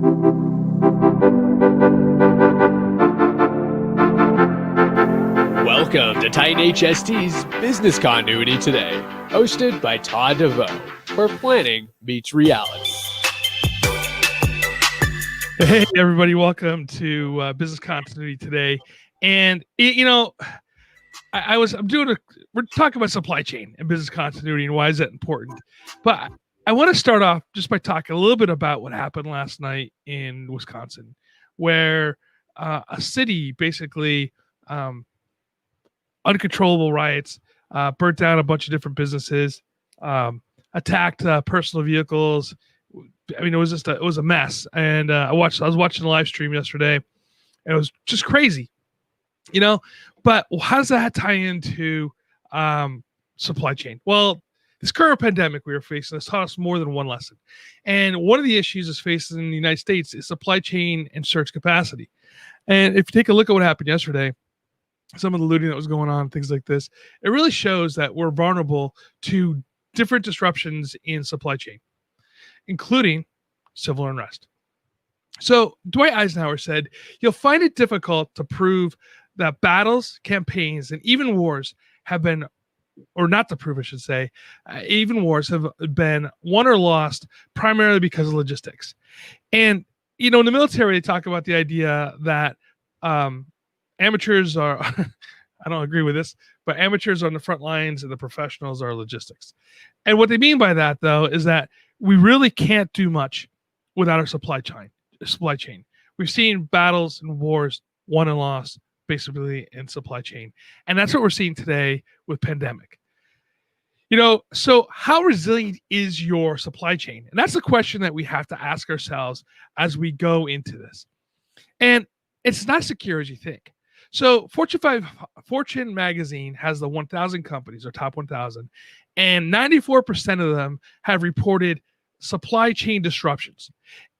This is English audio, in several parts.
Welcome to Titan HST's Business Continuity Today, hosted by Todd DeVoe, where planning meets reality. Hey, everybody, welcome to Business Continuity Today. And, we're talking about supply chain and business continuity and why is that important. But I want to start off just by talking a little bit about what happened last night in Wisconsin, where a city basically uncontrollable riots, burnt down a bunch of different businesses, attacked personal vehicles. I mean, it was a mess. And I was watching the live stream yesterday, and it was just crazy, But how does that tie into supply chain? Well, this current pandemic we are facing has taught us more than one lesson. And one of the issues is facing in the United States is supply chain and surge capacity. And if you take a look at what happened yesterday, some of the looting that was going on, things like this, it really shows that we're vulnerable to different disruptions in supply chain, including civil unrest. So Dwight Eisenhower said, "You'll find it difficult to prove that battles, campaigns, and even wars have been, or not to prove, I should say, even wars have been won or lost primarily because of logistics." And, in the military, they talk about the idea that amateurs are, I don't agree with this, but amateurs are on the front lines and the professionals are logistics. And what they mean by that, though, is that we really can't do much without our supply chain. We've seen battles and wars won and lost basically in supply chain. And that's what we're seeing today with pandemic. So how resilient is your supply chain? And that's the question that we have to ask ourselves as we go into this. And it's not secure as you think. So Fortune magazine has the 1,000 companies, or top 1,000, and 94% of them have reported supply chain disruptions.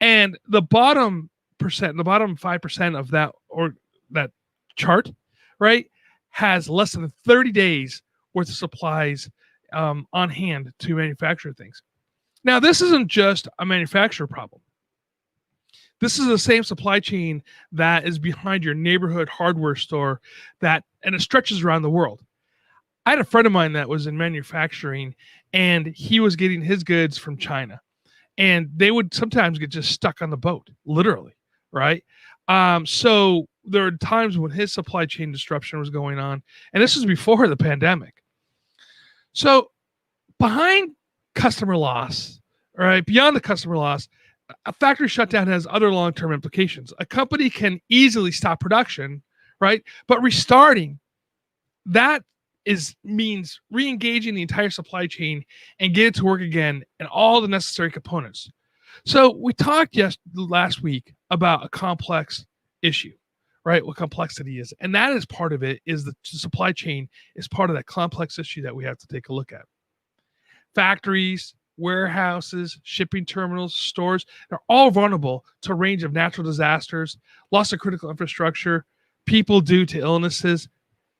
And the bottom 5% of that, or that chart, right, has less than 30 days worth of supplies on hand to manufacture things. Now, this isn't just a manufacturer problem. This is the same supply chain that is behind your neighborhood hardware store and it stretches around the world. I had a friend of mine that was in manufacturing, and he was getting his goods from China, and they would sometimes get just stuck on the boat, literally, right? So there were times when his supply chain disruption was going on, and this was before the pandemic. So behind customer loss, right, beyond the customer loss, a factory shutdown has other long-term implications. A company can easily stop production, right? But restarting, that means re-engaging the entire supply chain and get it to work again and all the necessary components. So we talked last week about a complex issue, right? What complexity is. And that is part of it, is the supply chain is part of that complex issue that we have to take a look at. Factories, warehouses, shipping terminals, stores, they're all vulnerable to a range of natural disasters, loss of critical infrastructure, people due to illnesses,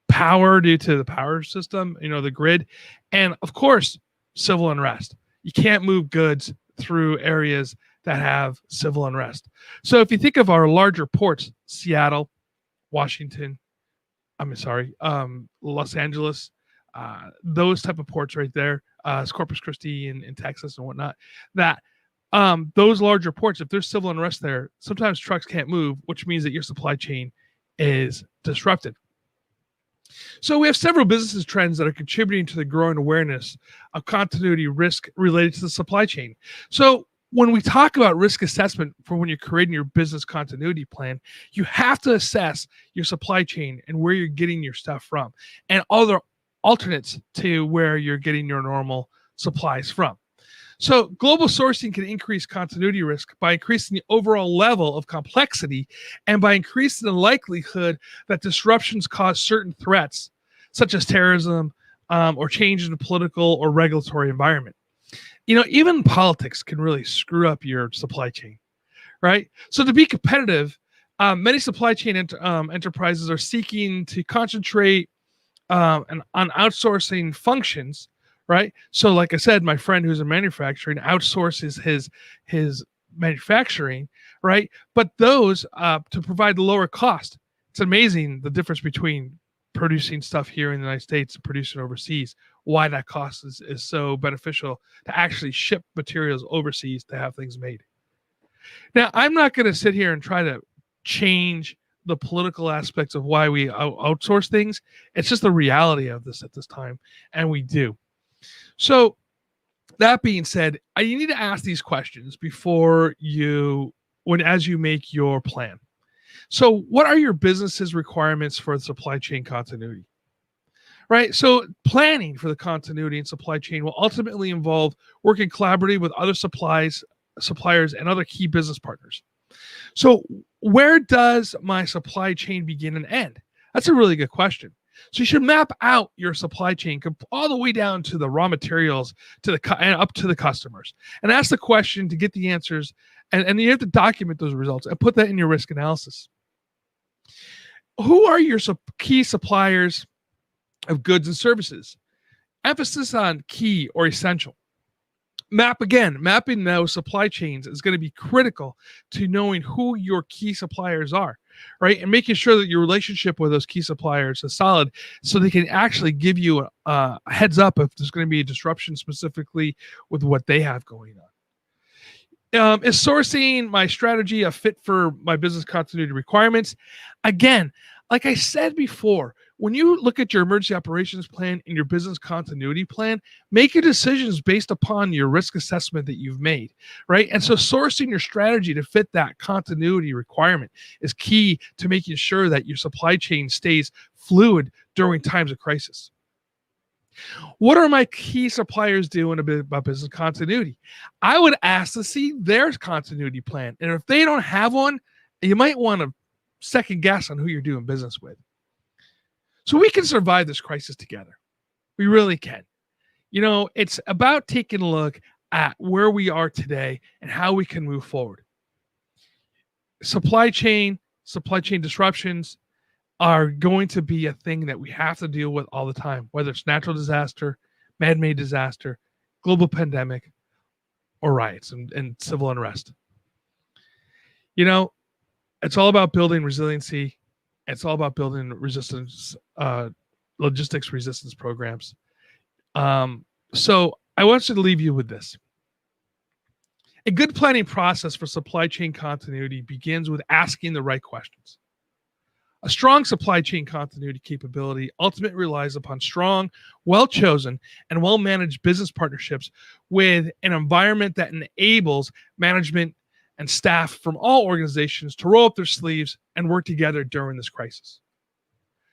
power due to the power system, the grid, and of course, civil unrest. You can't move goods through areas that have civil unrest. So if you think of our larger ports, Seattle, Washington, Los Angeles, those type of ports right there, Corpus Christi in Texas and whatnot, that those larger ports, if there's civil unrest there, sometimes trucks can't move, which means that your supply chain is disrupted. So we have several business trends that are contributing to the growing awareness of continuity risk related to the supply chain. So when we talk about risk assessment for when you're creating your business continuity plan, you have to assess your supply chain and where you're getting your stuff from and other alternates to where you're getting your normal supplies from. So global sourcing can increase continuity risk by increasing the overall level of complexity and by increasing the likelihood that disruptions cause certain threats, such as terrorism or change in the political or regulatory environment. Even politics can really screw up your supply chain, right? So to be competitive, many supply chain enterprises are seeking to concentrate on outsourcing functions, right? So like I said, my friend who's in manufacturing outsources his manufacturing, right? But those to provide the lower cost. It's amazing the difference between producing stuff here in the United States and producing overseas. Why that cost is so beneficial to actually ship materials overseas to have things made. Now, I'm not going to sit here and try to change the political aspects of why we outsource things. It's just the reality of this at this time, and we do. So, that being said, you need to ask these questions before as you make your plan. So, what are your business's requirements for supply chain continuity? Right. So, planning for the continuity and supply chain will ultimately involve working collaboratively with other suppliers, and other key business partners. So, where does my supply chain begin and end? That's a really good question. So, you should map out your supply chain all the way down to the raw materials and up to the customers, and ask the question to get the answers. And you have to document those results and put that in your risk analysis. Who are your key suppliers of goods and services? Emphasis on key or essential. Mapping those supply chains is going to be critical to knowing who your key suppliers are, right? And making sure that your relationship with those key suppliers is solid so they can actually give you a heads up if there's going to be a disruption specifically with what they have going on. Is sourcing my strategy a fit for my business continuity requirements? Again, like I said before, when you look at your emergency operations plan and your business continuity plan, make your decisions based upon your risk assessment that you've made, right? And so sourcing your strategy to fit that continuity requirement is key to making sure that your supply chain stays fluid during times of crisis. What are my key suppliers doing about business continuity? I would ask to see their continuity plan. And if they don't have one, you might want to second guess on who you're doing business with. So we can survive this crisis together. We really can. It's about taking a look at where we are today and how we can move forward. Supply chain disruptions are going to be a thing that we have to deal with all the time, whether it's natural disaster, man-made disaster, global pandemic, or riots and civil unrest. It's all about building resiliency. It's all about building resistance, logistics resistance programs. So I want you to leave you with this. A good planning process for supply chain continuity begins with asking the right questions. A strong supply chain continuity capability ultimately relies upon strong, well-chosen, and well-managed business partnerships with an environment that enables management and staff from all organizations to roll up their sleeves and work together during this crisis.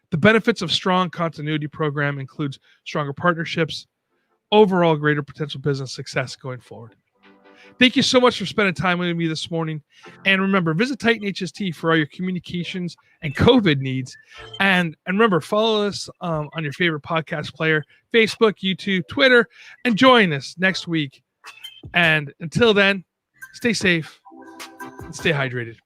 The benefits of strong continuity program includes stronger partnerships, overall greater potential business success going forward. Thank you so much for spending time with me this morning. And remember, visit Titan HST for all your communications and COVID needs. And remember, follow us on your favorite podcast player, Facebook, YouTube, Twitter, and join us next week. And until then, stay safe and stay hydrated.